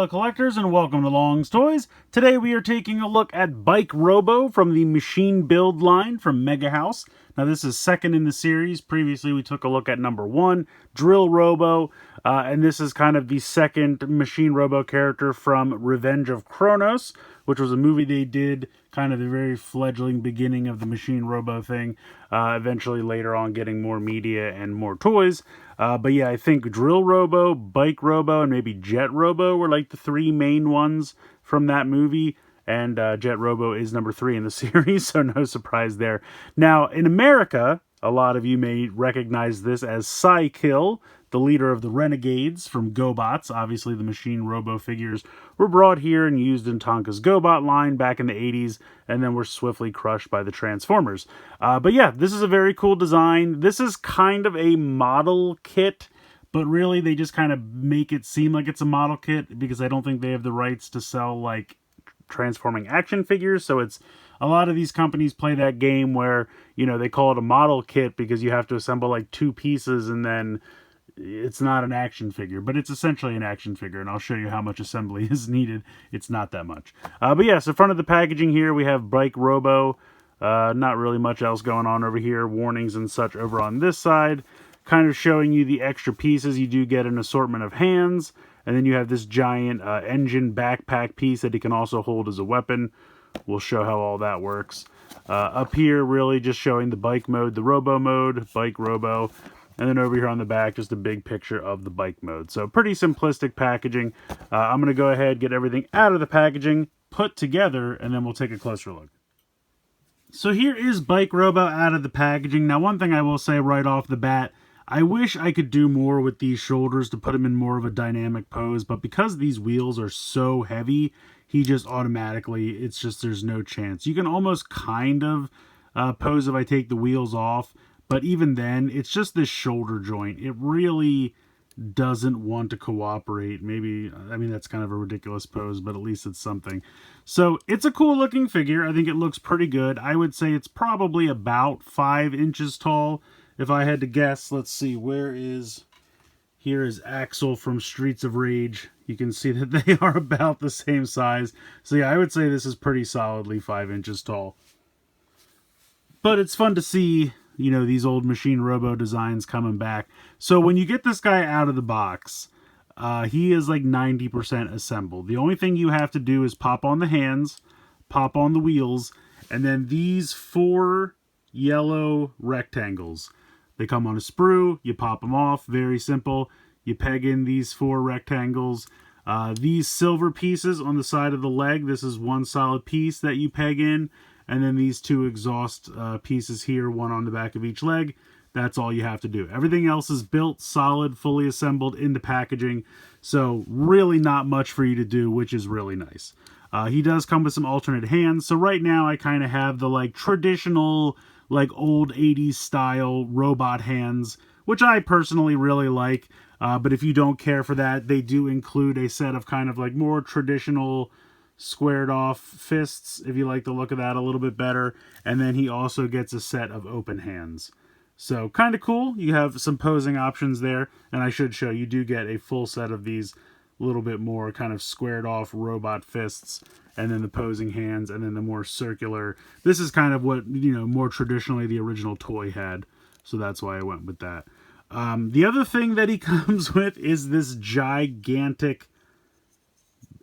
collectors, and welcome to Long's Toys. Today we are taking a look at Bike Robo from the Machine Build line from Mega House. Now this is second in the series. Previously we took a look at number 1, Drill Robo, and this is kind of the second Machine Robo character from Revenge of Chronos, which was a movie they did kind of the very fledgling beginning of the Machine Robo thing, eventually later on getting more media and more toys. But yeah, I think Drill Robo, Bike Robo, and maybe Jet Robo were like the three main ones from that movie. And Jet Robo is number 3 in the series, so no surprise there. Now, in America, a lot of you may recognize this as Psykill, the leader of the Renegades from GoBots. Obviously, the Machine Robo figures were brought here and used in Tonka's GoBot line back in the 80s, and then were swiftly crushed by the Transformers. But yeah, this is a very cool design. This is kind of a model kit, but really they just kind of make it seem like it's a model kit because I don't think they have the rights to sell, like, transforming action figures. So it's a lot of these companies play that game where, you know, they call it a model kit because you have to assemble like 2 pieces and then it's not an action figure, but it's essentially an action figure, and I'll show you how much assembly is needed. It's not that much. But yeah, so front of the packaging here, we have Bike Robo. Not really much else going on over here. Warnings and such over on this side. Kind of showing you the extra pieces. You do get an assortment of hands, and then you have this giant engine backpack piece that he can also hold as a weapon. We'll show how all that works. Up here, really just showing the bike mode, the Robo mode, Bike Robo. And then over here on the back, just a big picture of the bike mode. So pretty simplistic packaging. I'm going to go ahead, get everything out of the packaging, put together, and then we'll take a closer look. So here is Bike Robo out of the packaging. Now, one thing I will say right off the bat, I wish I could do more with these shoulders to put him in more of a dynamic pose, but because these wheels are so heavy, he just automatically, it's just, there's no chance. You can almost kind of pose if I take the wheels off, but even then, it's just this shoulder joint. It really doesn't want to cooperate. Maybe, I mean, that's kind of a ridiculous pose, but at least it's something. So it's a cool looking figure. I think it looks pretty good. I would say it's probably about 5 inches tall. If I had to guess, let's see, here is Axel from Streets of Rage. You can see that they are about the same size. So yeah, I would say this is pretty solidly 5 inches tall. But it's fun to see, you know, these old Machine Robo designs coming back. So when you get this guy out of the box, he is like 90% assembled. The only thing you have to do is pop on the hands, pop on the wheels, and then these 4 yellow rectangles. They come on a sprue, you pop them off, very simple. You peg in these 4 rectangles. These silver pieces on the side of the leg, this is one solid piece that you peg in. And then these 2 exhaust pieces here, one on the back of each leg. That's all you have to do. Everything else is built, solid, fully assembled into packaging. So really not much for you to do, which is really nice. He does come with some alternate hands. So right now I kind of have the like traditional, like old 80s style robot hands, which I personally really like. But if you don't care for that, they do include a set of kind of like more traditional squared off fists, if you like the look of that a little bit better. And then he also gets a set of open hands. So kind of cool. You have some posing options there. And I should show you do get a full set of these little bit more kind of squared off robot fists, and then the posing hands, and then the more circular. This is kind of what, you know, more traditionally the original toy had. So that's why I went with that. The other thing that he comes with is this gigantic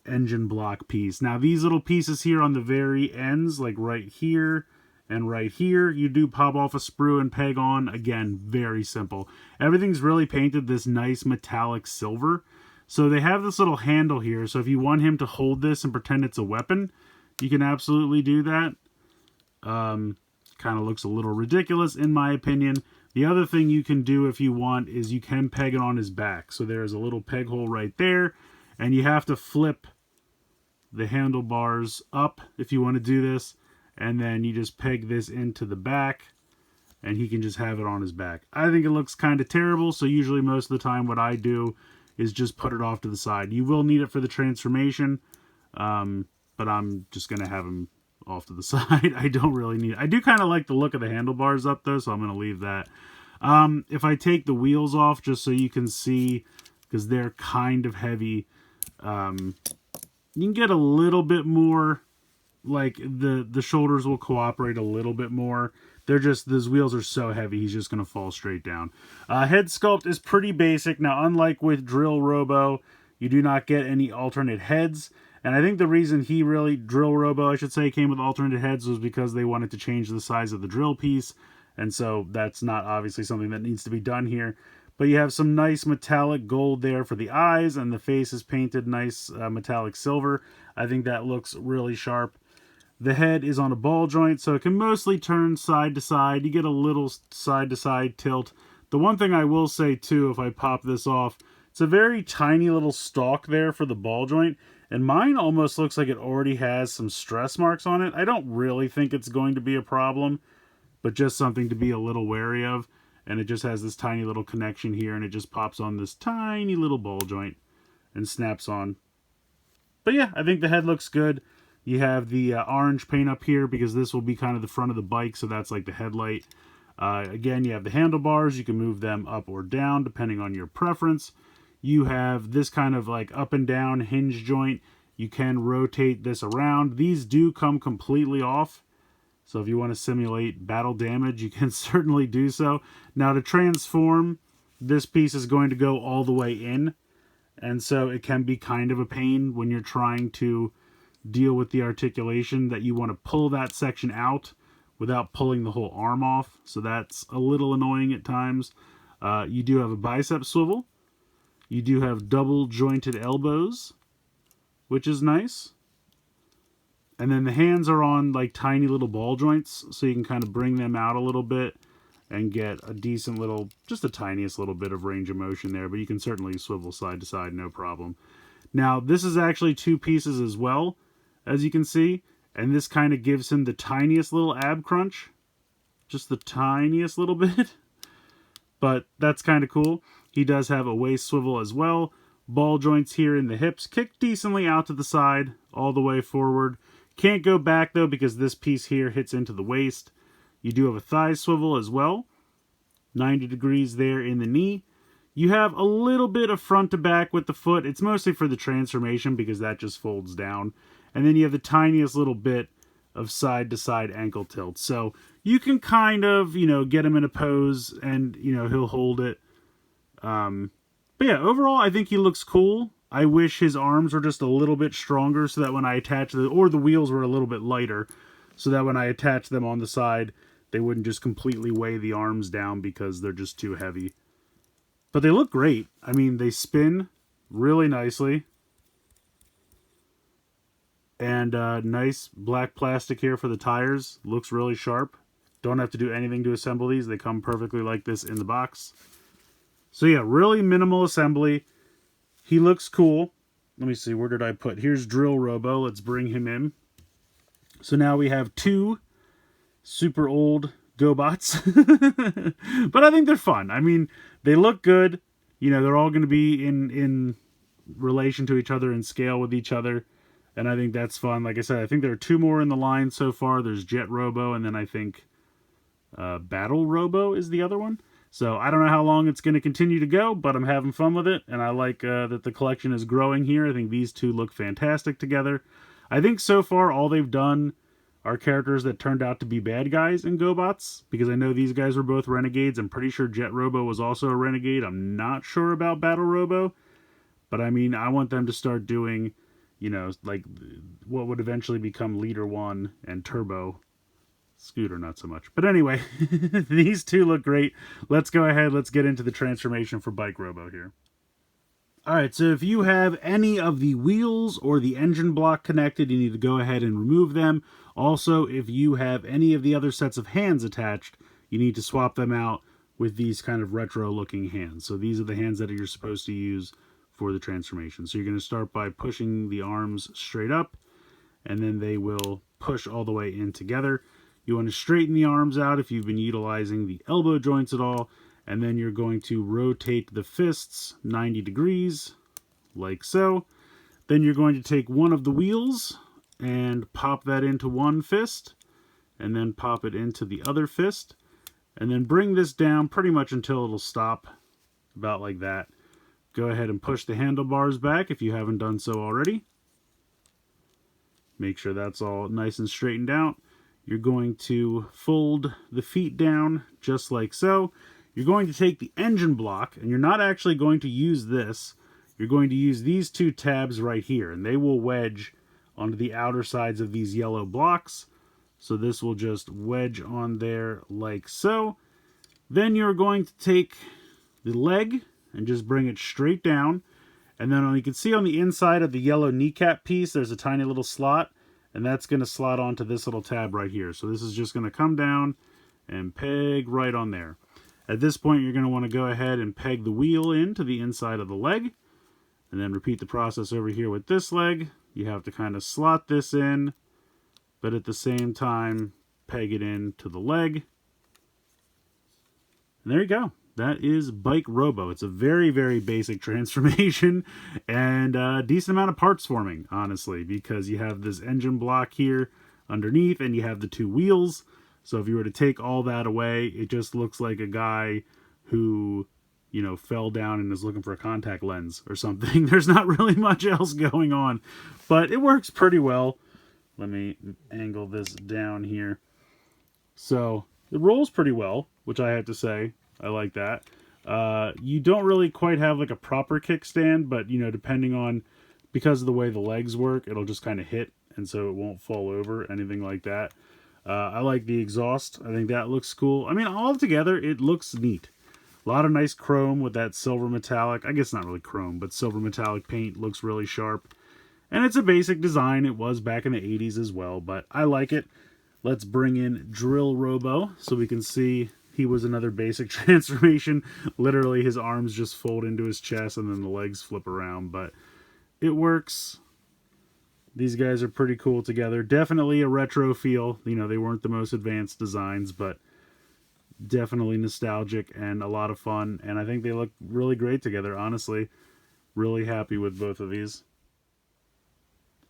engine block piece. Now these little pieces here on the very ends, like right here and right here, you do pop off a sprue and peg on. Again, very simple. Everything's really painted this nice metallic silver. So they have this little handle here, so if you want him to hold this and pretend it's a weapon, you can absolutely do that. Kind of looks a little ridiculous in my opinion. The other thing you can do if you want is you can peg it on his back. So there's a little peg hole right there, and you have to flip the handlebars up if you want to do this, and then you just peg this into the back, and he can just have it on his back. I think it looks kind of terrible, so usually most of the time what I do is just put it off to the side. You will need it for the transformation, but I'm just going to have him off to the side. I don't really need it. I do kind of like the look of the handlebars up though, so I'm going to leave that. If I take the wheels off, just so you can see, because they're kind of heavy, You can get a little bit more, like the shoulders will cooperate a little bit more. They're just, those wheels are so heavy, he's just going to fall straight down. Head sculpt is pretty basic. Now, unlike with Drill Robo, you do not get any alternate heads. And I think the reason Drill Robo, I should say, came with alternate heads was because they wanted to change the size of the drill piece. And so that's not obviously something that needs to be done here. But you have some nice metallic gold there for the eyes, and the face is painted nice metallic silver. I think that looks really sharp. The head is on a ball joint, so it can mostly turn side to side. You get a little side to side tilt. The one thing I will say too, if I pop this off, it's a very tiny little stalk there for the ball joint, and mine almost looks like it already has some stress marks on it. I don't really think it's going to be a problem, but just something to be a little wary of. And it just has this tiny little connection here, and it just pops on this tiny little ball joint and snaps on. But yeah, I think the head looks good. You have the orange paint up here because this will be kind of the front of the bike, so that's like the headlight. Again, you have the handlebars. You can move them up or down depending on your preference. You have this kind of like up and down hinge joint. You can rotate this around. These do come completely off. So if you want to simulate battle damage, you can certainly do so. Now to transform, this piece is going to go all the way in. And so it can be kind of a pain when you're trying to deal with the articulation that you want to pull that section out without pulling the whole arm off. So that's a little annoying at times. You do have a bicep swivel. You do have double jointed elbows, which is nice. And then the hands are on like tiny little ball joints, so you can kind of bring them out a little bit and get a decent little, just the tiniest little bit of range of motion there, but you can certainly swivel side to side, no problem. Now, this is actually two pieces as well, as you can see, and this kind of gives him the tiniest little ab crunch, just the tiniest little bit, but that's kind of cool. He does have a waist swivel as well. Ball joints here in the hips, kick decently out to the side, all the way forward. Can't go back though because this piece here hits into the waist. You do have a thigh swivel as well. 90 degrees there in the knee. You have a little bit of front to back with the foot. It's mostly for the transformation because that just folds down. And then you have the tiniest little bit of side to side ankle tilt. So you can kind of, get him in a pose and, he'll hold it. But yeah, overall, I think he looks cool. I wish his arms were just a little bit stronger so that when I attach the wheels were a little bit lighter so that when I attach them on the side, they wouldn't just completely weigh the arms down because they're just too heavy. But they look great. I mean, they spin really nicely. And nice black plastic here for the tires. Looks really sharp. Don't have to do anything to assemble these. They come perfectly like this in the box. So yeah, really minimal assembly. He looks cool. Let me see, where did I put? Here's Drill Robo. Let's bring him in. So now we have two super old GoBots. But I think they're fun. I mean, they look good. They're all going to be in relation to each other and scale with each other. And I think that's fun. Like I said, I think there are two more in the line so far. There's Jet Robo, and then I think Battle Robo is the other one. So I don't know how long it's going to continue to go, but I'm having fun with it, and I like that the collection is growing here. I think these two look fantastic together. I think so far all they've done are characters that turned out to be bad guys in GoBots, because I know these guys were both Renegades. I'm pretty sure Jet Robo was also a Renegade. I'm not sure about Battle Robo, but I mean, I want them to start doing, like what would eventually become Leader 1 and Turbo. Scooter, not so much. But anyway, these two look great. Let's go ahead. Let's get into the transformation for Bike Robo here. Alright, so if you have any of the wheels or the engine block connected, you need to go ahead and remove them. Also, if you have any of the other sets of hands attached, you need to swap them out with these kind of retro-looking hands. So these are the hands that you're supposed to use for the transformation. So you're going to start by pushing the arms straight up, and then they will push all the way in together. You want to straighten the arms out if you've been utilizing the elbow joints at all, and then you're going to rotate the fists 90 degrees, like so. Then you're going to take one of the wheels and pop that into one fist, and then pop it into the other fist, and then bring this down pretty much until it'll stop, about like that. Go ahead and push the handlebars back if you haven't done so already. Make sure that's all nice and straightened out. You're going to fold the feet down just like so. You're going to take the engine block, and you're not actually going to use this. You're going to use these two tabs right here, and they will wedge onto the outer sides of these yellow blocks. So this will just wedge on there like so. Then you're going to take the leg and just bring it straight down. And then you can see on the inside of the yellow kneecap piece, there's a tiny little slot, and that's going to slot onto this little tab right here. So this is just going to come down and peg right on there. At this point, you're going to want to go ahead and peg the wheel into the inside of the leg, and then repeat the process over here with this leg. You have to kind of slot this in, but at the same time, peg it into the leg. And there you go. That is Bike Robo. It's a very, very basic transformation and a decent amount of parts forming, honestly, because you have this engine block here underneath and you have the two wheels. So if you were to take all that away, it just looks like a guy who, you know, fell down and is looking for a contact lens or something. There's not really much else going on, but it works pretty well. Let me angle this down here. So it rolls pretty well, which I have to say. I like that. You don't really quite have like a proper kickstand, but you know, depending on, because of the way the legs work, it'll just kind of hit, and so it won't fall over, anything like that. I like the exhaust. I think that looks cool. I mean, all together, it looks neat. A lot of nice chrome with that silver metallic. I guess not really chrome, but silver metallic paint looks really sharp. And it's a basic design. It was back in the 80s as well, but I like it. Let's bring in Drill Robo so we can see. He was another basic transformation. Literally, his arms just fold into his chest and then the legs flip around. But it works. These guys are pretty cool together. Definitely a retro feel. You know, they weren't the most advanced designs, but definitely nostalgic and a lot of fun. And I think they look really great together, honestly. Really happy with both of these.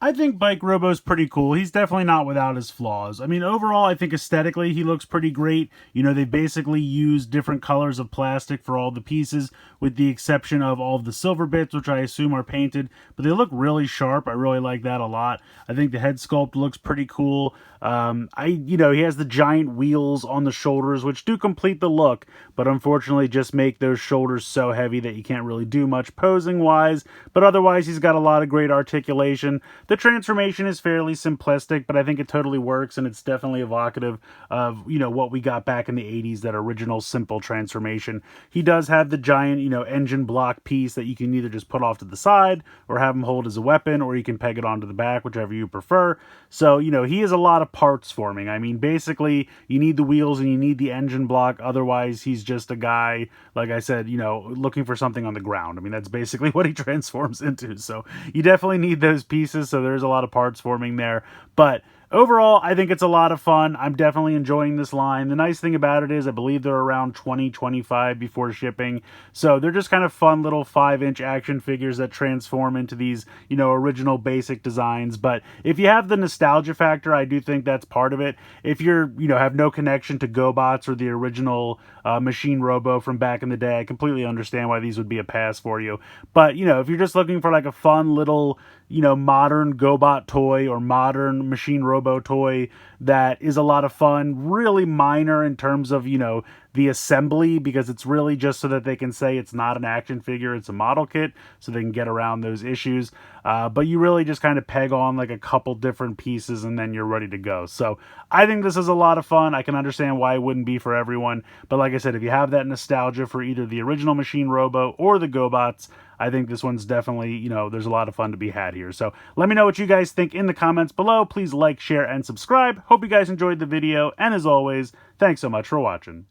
I think Bike Robo's pretty cool. He's definitely not without his flaws. I mean, overall, I think aesthetically he looks pretty great. You know, they basically used different colors of plastic for all the pieces, with the exception of all of the silver bits, which I assume are painted. But they look really sharp. I really like that a lot. I think the head sculpt looks pretty cool. You know, he has the giant wheels on the shoulders, which do complete the look, but unfortunately just make those shoulders so heavy that you can't really do much posing-wise. But otherwise, he's got a lot of great articulation. The transformation is fairly simplistic, but I think it totally works, and it's definitely evocative of, you know, what we got back in the 80s, that original simple transformation. He does have the giant, you know, engine block piece that you can either just put off to the side or have him hold as a weapon, or you can peg it onto the back, whichever you prefer. So, you know, he has a lot of parts forming. I mean, basically, you need the wheels and you need the engine block. Otherwise, he's just a guy, like I said, you know, looking for something on the ground. I mean, that's basically what he transforms into. So you definitely need those pieces. So there's a lot of parts forming there. But overall, I think it's a lot of fun. I'm definitely enjoying this line. The nice thing about it is I believe they're around $20-25 before shipping. So they're just kind of fun little 5-inch action figures that transform into these, you know, original basic designs. But if you have the nostalgia factor, I do think that's part of it. If you're, you know, have no connection to GoBots or the original Machine Robo from back in the day, I completely understand why these would be a pass for you. But, you know, if you're just looking for like a fun little, you know, modern GoBot toy or modern Machine Robo toy that is a lot of fun, really minor in terms of, you know, the assembly, because it's really just so that they can say it's not an action figure, it's a model kit, so they can get around those issues. But you really just kind of peg on like a couple different pieces and then you're ready to go. So I think this is a lot of fun. I can understand why it wouldn't be for everyone. But like I said, if you have that nostalgia for either the original Machine Robo or the GoBots, I think this one's definitely, you know, there's a lot of fun to be had here. So let me know what you guys think in the comments below. Please like, share, and subscribe. Hope you guys enjoyed the video. And as always, thanks so much for watching.